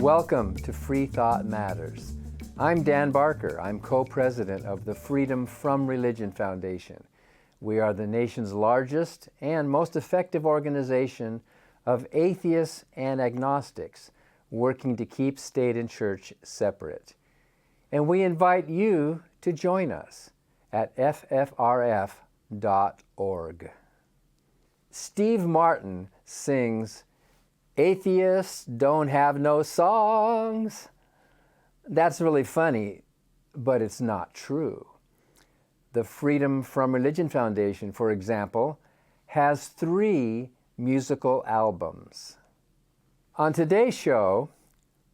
Welcome to Freethought Matters. I'm Dan Barker. I'm co-president of the Freedom from Religion Foundation. We are the nation's largest and most effective organization of atheists and agnostics working to keep state and church separate. And we invite you to join us at ffrf.org. Steve Martin sings, "Atheists don't have no songs." That's really funny, but it's not true. The Freedom from Religion Foundation, for example, has 3 musical albums. On today's show,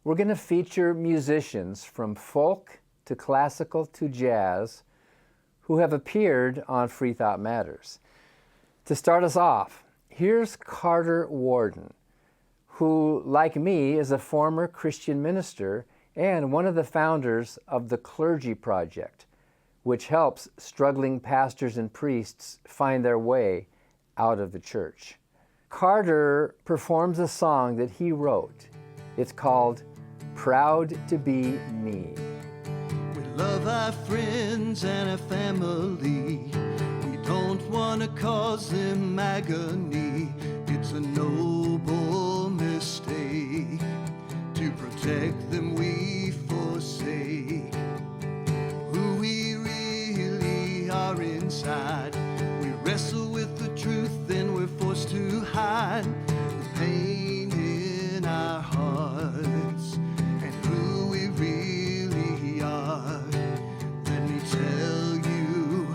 we're going to feature musicians from folk to classical to jazz who have appeared on Freethought Matters. To start us off, here's Carter Warden, who, like me, is a former Christian minister and one of the founders of the Clergy Project, which helps struggling pastors and priests find their way out of the church. Carter performs a song that he wrote. It's called "Proud to Be Me." We love our friends and our family. We don't want to cause them agony. It's a noble mistake. To protect them we forsake who we really are inside. We wrestle with the truth, then we're forced to hide the pain in our hearts and who we really are. Let me tell you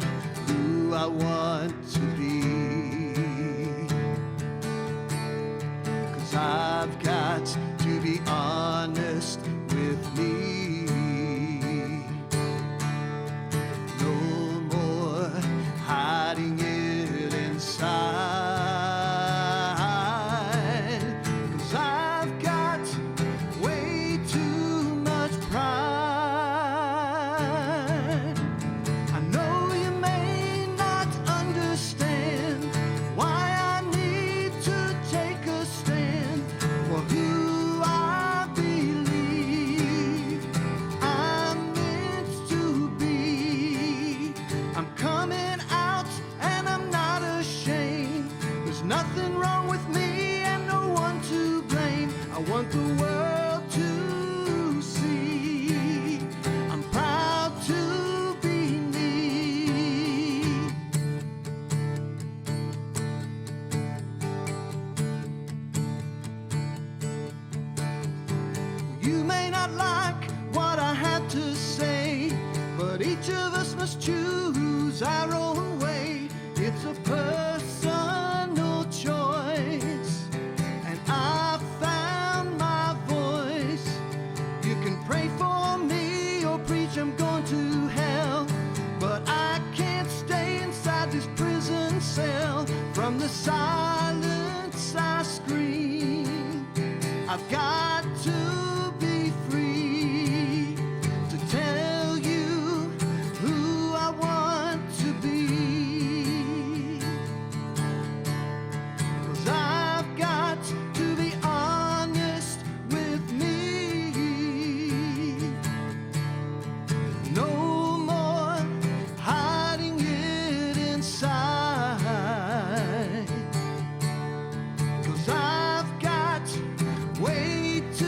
who I want to be, 'cause I've got to be honest with me. No more hiding it inside, 'cause I've got way too much pride. I know you may not understand why I need to take a stand for who want the world to see. I'm proud to be me. You may not like what I have to say, but each of us must choose our own way. It's a personal choice, and I pray for me or preach I'm going to hell, but I can't stay inside this prison cell. From the silence I scream, I've got to be free to tell you who I want to be, 'cause I've got to be honest with me. Way too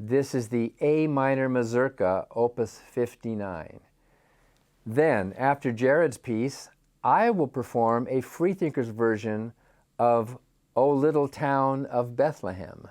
This is the A minor mazurka, opus 59. Then, after Jared's piece, I will perform a Freethinkers version of O Little Town of Bethlehem.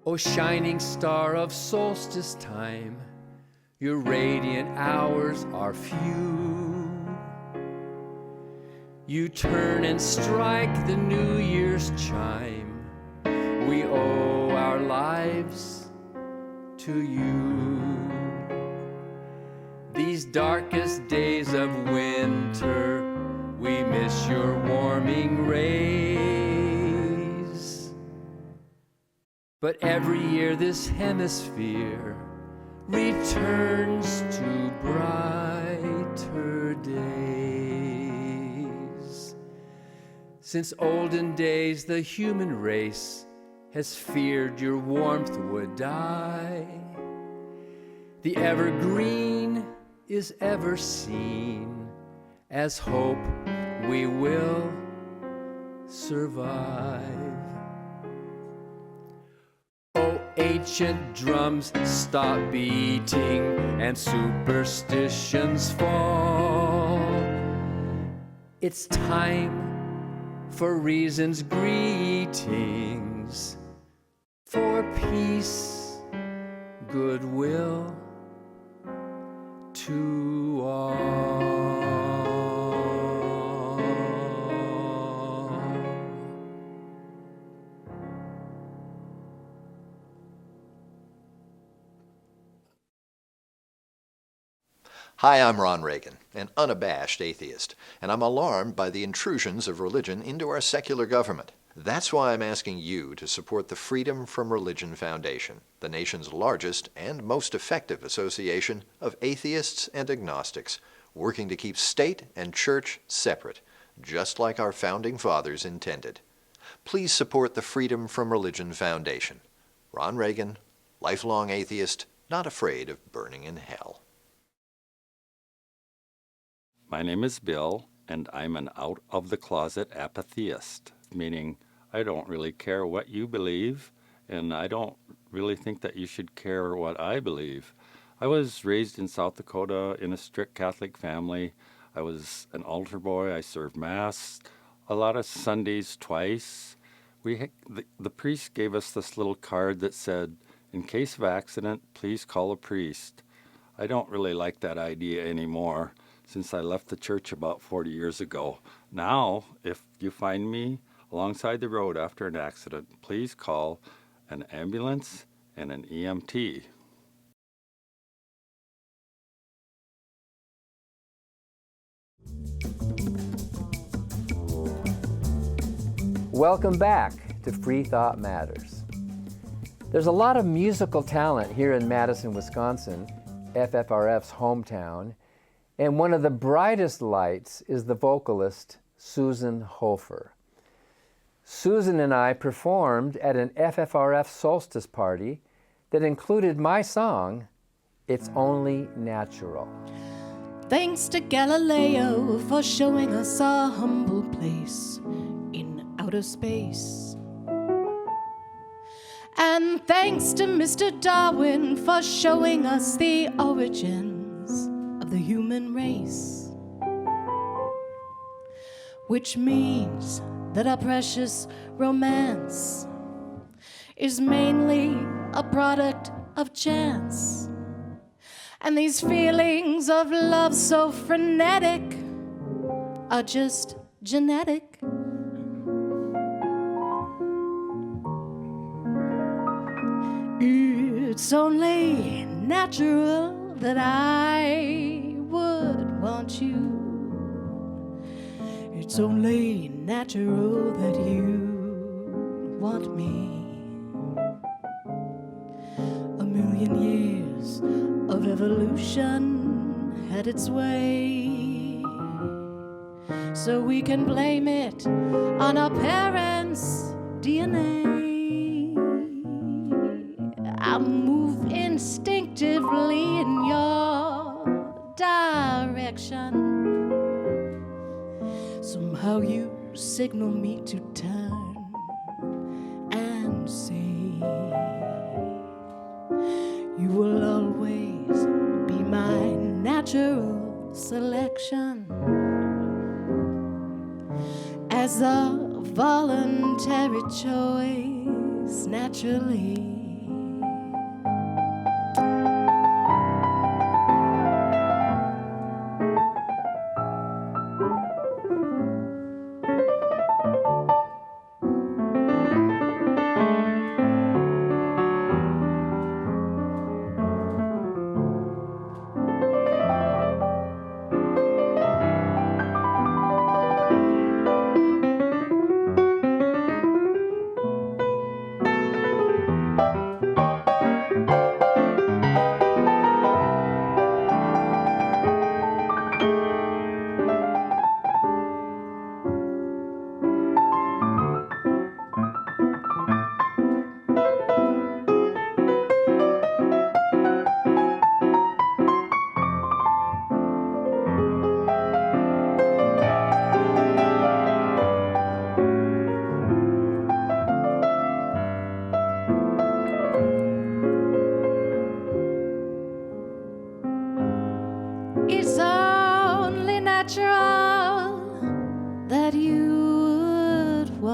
O shining star of solstice time, your radiant hours are few. You turn and strike the New Year's chime. We owe our lives to you. These darkest days of winter, we miss your warming rays. But every year this hemisphere returns to brighter days. Since olden days the human race has feared your warmth would die. The evergreen is ever seen as hope we will survive. Oh, ancient drums, stop beating and superstitions fall. It's time for reason's greetings, for peace, goodwill to all. Hi, I'm Ron Reagan, an unabashed atheist, and I'm alarmed by the intrusions of religion into our secular government. That's why I'm asking you to support the Freedom from Religion Foundation, the nation's largest and most effective association of atheists and agnostics, working to keep state and church separate, just like our founding fathers intended. Please support the Freedom from Religion Foundation. Ron Reagan, lifelong atheist, not afraid of burning in hell. My name is Bill, and I'm an out-of-the-closet apatheist, meaning I don't really care what you believe, and I don't really think that you should care what I believe. I was raised in South Dakota in a strict Catholic family. I was an altar boy. I served Mass a lot of Sundays twice. The priest gave us this little card that said, "In case of accident, please call a priest." I don't really like that idea anymore, since I left the church about 40 years ago. Now, if you find me alongside the road after an accident, please call an ambulance and an EMT. Welcome back to Freethought Matters. There's a lot of musical talent here in Madison, Wisconsin, FFRF's hometown, and one of the brightest lights is the vocalist Susan Hofer. Susan and I performed at an FFRF solstice party that included my song, "It's Only Natural." Thanks to Galileo for showing us a humble place in outer space. And thanks to Mr. Darwin for showing us the origins of the human race. Which means that our precious romance is mainly a product of chance. And these feelings of love so frenetic are just genetic. It's only natural that I would want you. It's only natural that you want me. A million years of evolution had its way, so we can blame it on our parents' DNA. I move instinctively in your direction. Somehow you signal me to turn and see. You will always be my natural selection. As a voluntary choice, naturally.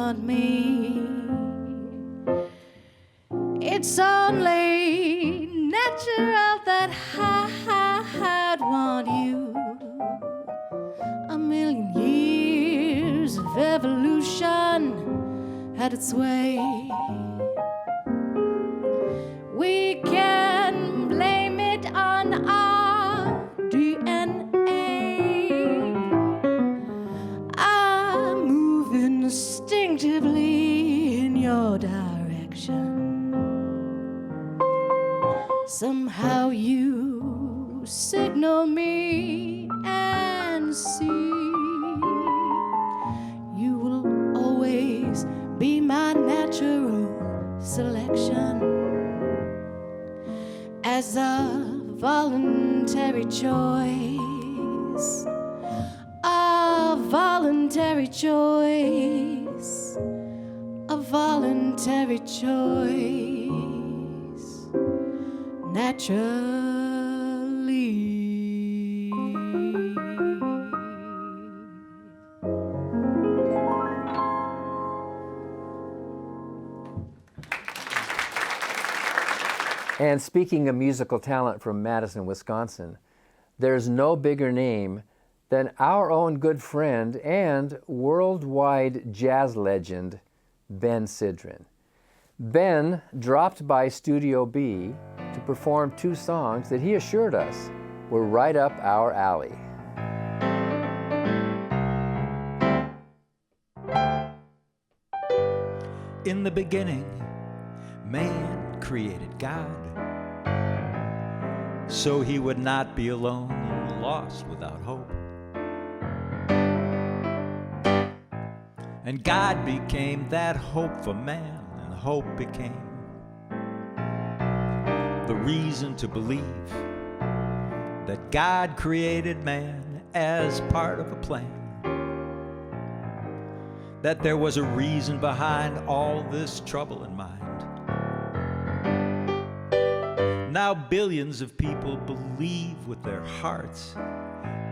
want me. It's only natural that I'd want you. A million years of evolution had its way. We can blame it on our DNA. I move instinctively in your direction. Somehow you signal me and see. You will always be my natural selection. As a voluntary choice, a voluntary choice, a voluntary choice, naturally. And speaking of musical talent from Madison, Wisconsin, there's no bigger name than our own good friend and worldwide jazz legend, Ben Sidran. Ben dropped by Studio B to perform 2 songs that he assured us were right up our alley. In the beginning, man created God, so he would not be alone and lost without hope. And God became that hope for man, and hope became the reason to believe that God created man as part of a plan, that there was a reason behind all this trouble in mind. Now billions of people believe with their hearts,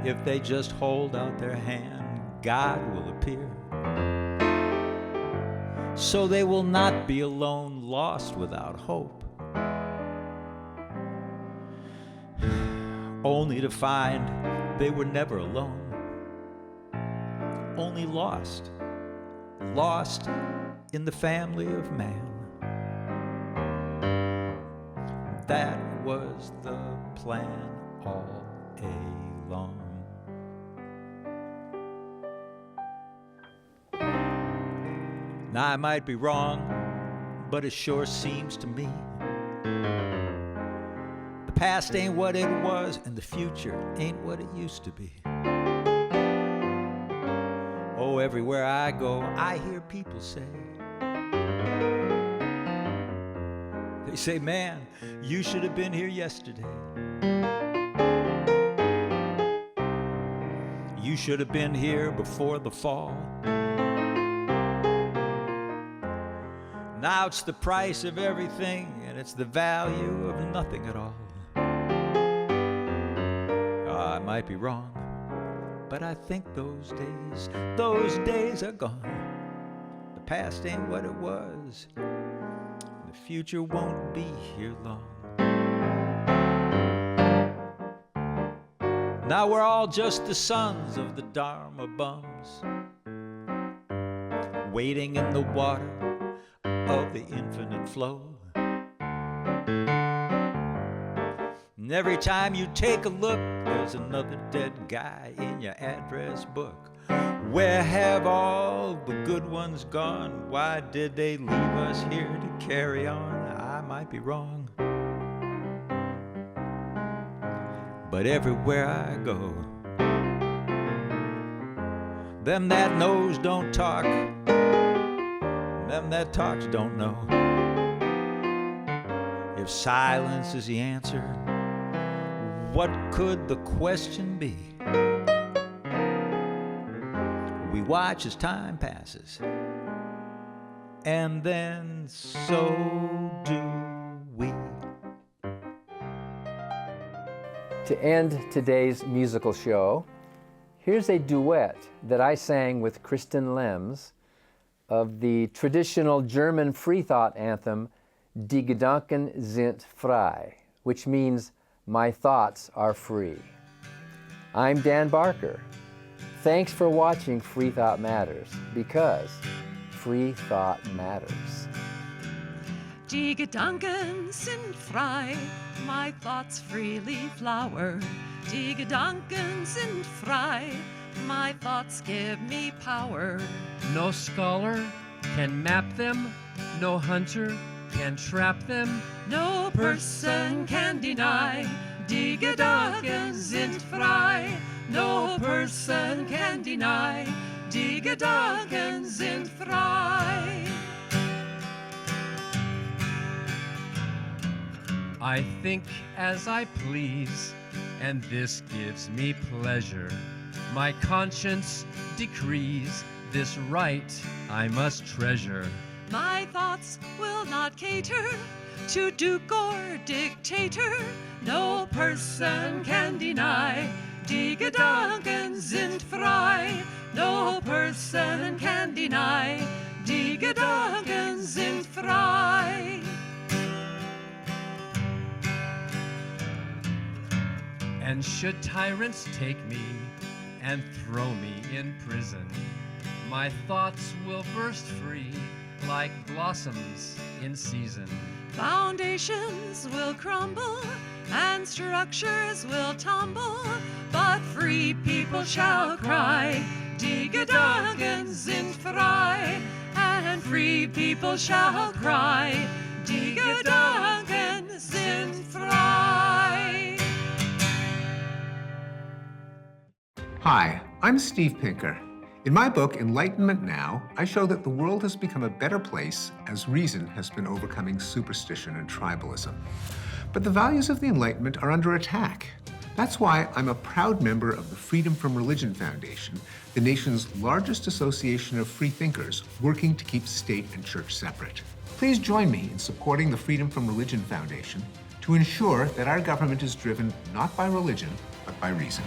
if they just hold out their hand, God will appear. So they will not be alone, lost without hope, only to find they were never alone, only lost, lost in the family of man. That was the plan all along. Now I might be wrong, but it sure seems to me the past ain't what it was, and the future ain't what it used to be. Oh, everywhere I go, I hear people say, they say, man, you should have been here yesterday. You should have been here before the fall. Now it's the price of everything, and it's the value of nothing at all. I might be wrong, but I think those days are gone. The past ain't what it was. The future won't be here long. Now we're all just the sons of the Dharma bums, wading in the water of the infinite flow. And every time you take a look, there's another dead guy in your address book. Where have all the good ones gone? Why did they leave us here to carry on? I might be wrong, but everywhere I go, them that knows don't talk, them that talks don't know. If silence is the answer, what could the question be? We watch as time passes, and then so do we. To end today's musical show, here's a duet that I sang with Kristin Lems of the traditional German Freethought anthem, Die Gedanken sind frei, which means, my thoughts are free. I'm Dan Barker. Thanks for watching Freethought Matters, because free thought matters. Die Gedanken sind frei, my thoughts freely flower. Die Gedanken sind frei, my thoughts give me power. No scholar can map them, no hunter can trap them. No person can deny, die Gedanken sind frei. No person can deny, die Gedanken sind frei. I think as I please, and this gives me pleasure. My conscience decrees this right I must treasure. My thoughts will not cater to duke or dictator. No person can deny, die Gedanken sind frei. No person can deny, die Gedanken sind frei. And should tyrants take me and throw me in prison, my thoughts will burst free like blossoms in season. Foundations will crumble and structures will tumble, but free people shall cry, die Gedanken sind frei. And free people shall cry, die Gedanken sind frei. Hi, I'm Steve Pinker. In my book, Enlightenment Now, I show that the world has become a better place as reason has been overcoming superstition and tribalism. But the values of the Enlightenment are under attack. That's why I'm a proud member of the Freedom from Religion Foundation, the nation's largest association of free thinkers working to keep state and church separate. Please join me in supporting the Freedom from Religion Foundation to ensure that our government is driven not by religion, but by reason.